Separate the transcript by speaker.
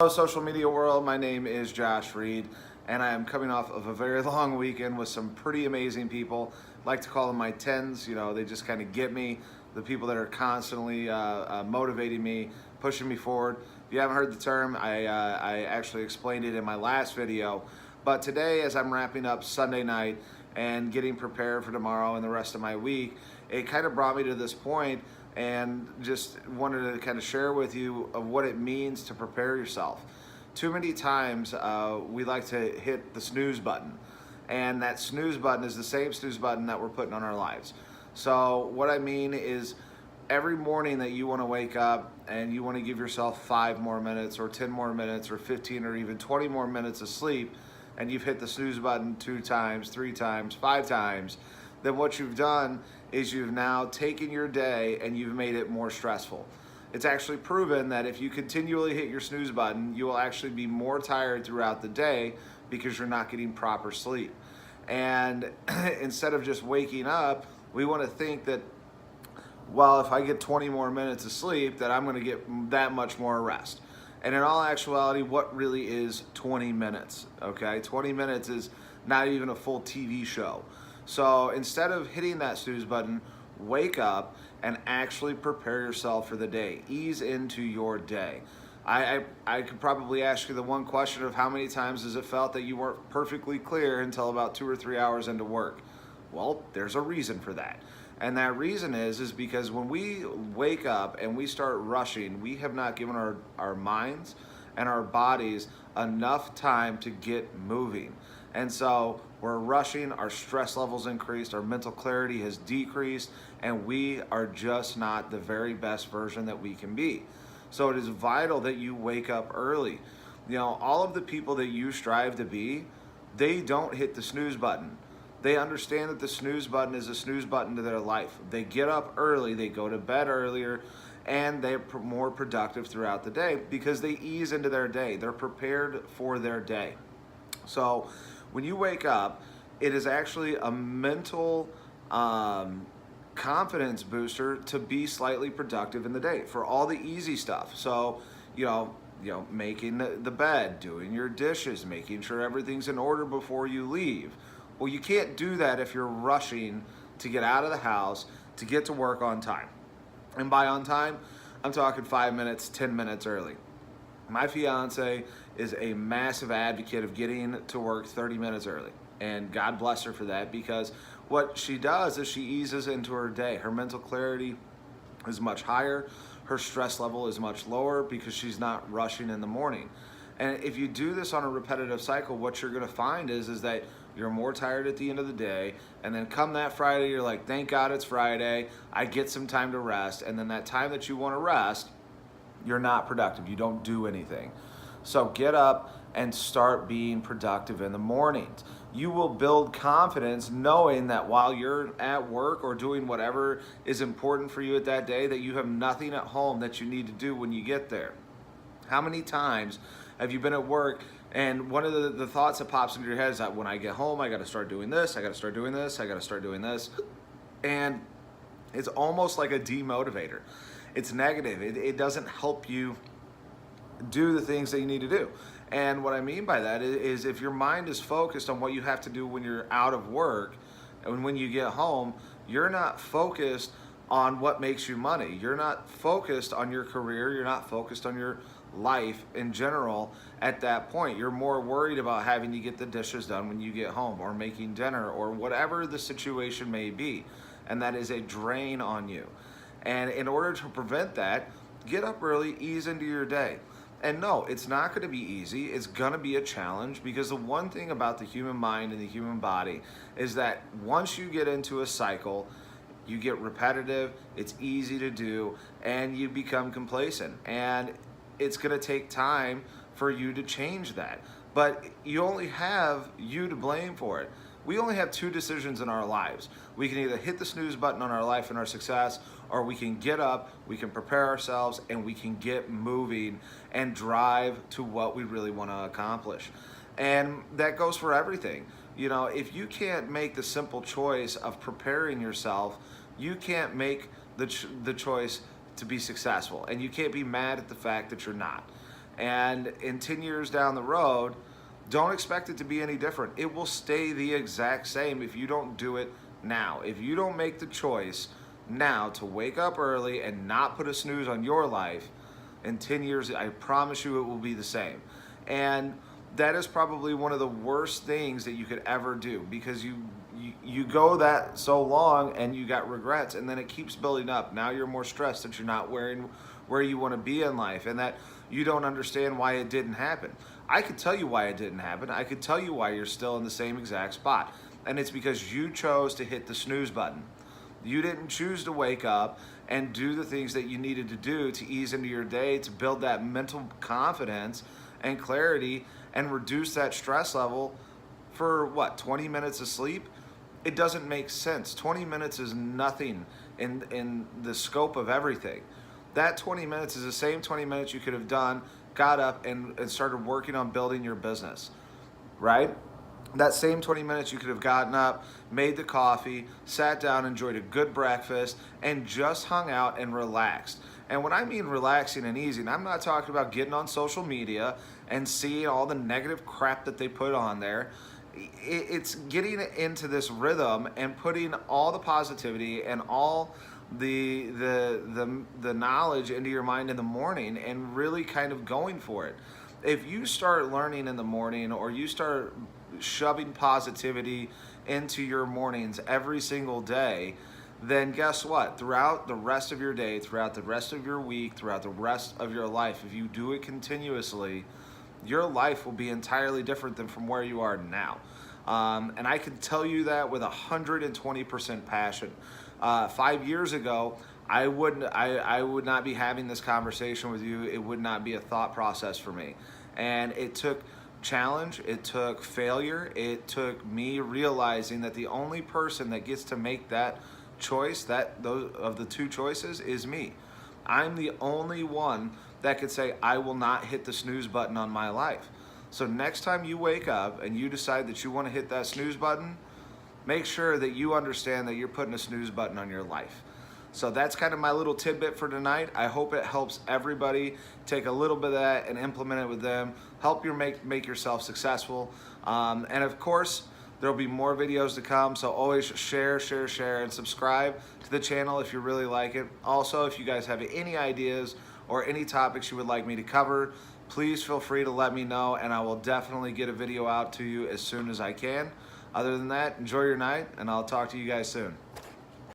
Speaker 1: Hello, social media world. My name is Josh Reed, and I am coming off of a very long weekend with some pretty amazing people. I like to call them my tens. You know, they just kind of get me. The people that are constantly motivating me, pushing me forward. If you haven't heard the term, I actually explained it in my last video. But today, as I'm wrapping up Sunday night and getting prepared for tomorrow and the rest of my week, it kind of brought me to this point and just wanted to kind of share with you of what it means to prepare yourself. Too many times we like to hit the snooze button, and that snooze button is the same snooze button that we're putting on our lives. So what I mean is, every morning that you want to wake up and you want to give yourself 5 more minutes or 10 more minutes or 15 or even 20 more minutes of sleep, and you've hit the snooze button 2 times, 3 times, 5 times, then what you've done is you've now taken your day and you've made it more stressful. It's actually proven that if you continually hit your snooze button, you will actually be more tired throughout the day because you're not getting proper sleep. And instead of just waking up, we want to think that, well, if I get 20 more minutes of sleep, that I'm going to get that much more rest. And in all actuality, what really is 20 minutes? Okay, 20 minutes is not even a full TV show. So instead of hitting that snooze button, wake up and actually prepare yourself for the day. Ease into your day. I could probably ask you the one question of how many times has it felt that you weren't perfectly clear until about 2 or 3 hours into work? Well, there's a reason for that. And that reason is because when we wake up and we start rushing, we have not given our minds and our bodies enough time to get moving. And so we're rushing, our stress levels increased, our mental clarity has decreased, and we are just not the very best version that we can be. So it is vital that you wake up early. You know, all of the people that you strive to be, they don't hit the snooze button. They understand that the snooze button is a snooze button to their life. They get up early, they go to bed earlier, and they're more productive throughout the day because they ease into their day. They're prepared for their day. So when you wake up, it is actually a mental confidence booster to be slightly productive in the day for all the easy stuff. So, you know, making the bed, doing your dishes, making sure everything's in order before you leave. Well, you can't do that if you're rushing to get out of the house to get to work on time. And by on time, I'm talking 5 minutes, 10 minutes early. My fiance is a massive advocate of getting to work 30 minutes early. And God bless her for that, because what she does is she eases into her day. Her mental clarity is much higher. Her stress level is much lower because she's not rushing in the morning. And if you do this on a repetitive cycle, what you're going to find is that you're more tired at the end of the day, and then come that Friday, you're like, thank God it's Friday, I get some time to rest, and then that time that you want to rest, you're not productive, you don't do anything. So get up and start being productive in the mornings. You will build confidence knowing that while you're at work or doing whatever is important for you at that day, that you have nothing at home that you need to do when you get there. How many times have you been at work and one of the thoughts that pops into your head is that when I get home, I got to start doing this, I got to start doing this, I got to start doing this. And it's almost like a demotivator. It's negative. It doesn't help you do the things that you need to do. And what I mean by that is if your mind is focused on what you have to do when you're out of work and when you get home, you're not focused on what makes you money. You're not focused on your career. You're not focused on your life in general at that point. You're more worried about having to get the dishes done when you get home, or making dinner, or whatever the situation may be. And that is a drain on you. And in order to prevent that, get up early, ease into your day. And no, it's not going to be easy. It's going to be a challenge, because the one thing about the human mind and the human body is that once you get into a cycle, you get repetitive, it's easy to do, and you become complacent. And it's going to take time for you to change that. But you only have you to blame for it. We only have 2 decisions in our lives. We can either hit the snooze button on our life and our success, or we can get up, we can prepare ourselves, and we can get moving and drive to what we really want to accomplish. And that goes for everything. You know, if you can't make the simple choice of preparing yourself, you can't make the choice to be successful, and you can't be mad at the fact that you're not. And in 10 years down the road, don't expect it to be any different. It will stay the exact same if you don't do it now. If you don't make the choice now to wake up early and not put a snooze on your life, in 10 years, I promise you it will be the same. And that is probably one of the worst things that you could ever do, because you go that so long and you got regrets, and then it keeps building up. Now you're more stressed that you're not where you want to be in life, and that you don't understand why it didn't happen. I could tell you why it didn't happen. I could tell you why you're still in the same exact spot. And it's because you chose to hit the snooze button. You didn't choose to wake up and do the things that you needed to do to ease into your day, to build that mental confidence and clarity and reduce that stress level for what, 20 minutes of sleep? It doesn't make sense. 20 minutes is nothing in the scope of everything. That 20 minutes is the same 20 minutes you could have done, got up and started working on building your business, right? That same 20 minutes you could have gotten up, made the coffee, sat down, enjoyed a good breakfast, and just hung out and relaxed. And when I mean relaxing and easing, I'm not talking about getting on social media and seeing all the negative crap that they put on there. It's getting into this rhythm and putting all the positivity and all the knowledge into your mind in the morning and really kind of going for it. If you start learning in the morning, or you start shoving positivity into your mornings every single day, then guess what? Throughout the rest of your day, throughout the rest of your week, throughout the rest of your life, if you do it continuously, your life will be entirely different than from where you are now. And I can tell you that with 120% passion. 5 years ago, I would not be having this conversation with you. It would not be a thought process for me. And it took challenge, it took failure, it took me realizing that the only person that gets to make that choice, those of the two choices, is me. I'm the only one that could say, I will not hit the snooze button on my life. So next time you wake up and you decide that you want to hit that snooze button, make sure that you understand that you're putting a snooze button on your life. So that's kind of my little tidbit for tonight. I hope it helps everybody take a little bit of that and implement it with them. Help you make yourself successful. And of course, there'll be more videos to come. So always share, and subscribe to the channel if you really like it. Also, if you guys have any ideas or any topics you would like me to cover, please feel free to let me know, and I will definitely get a video out to you as soon as I can. Other than that, enjoy your night, and I'll talk to you guys soon.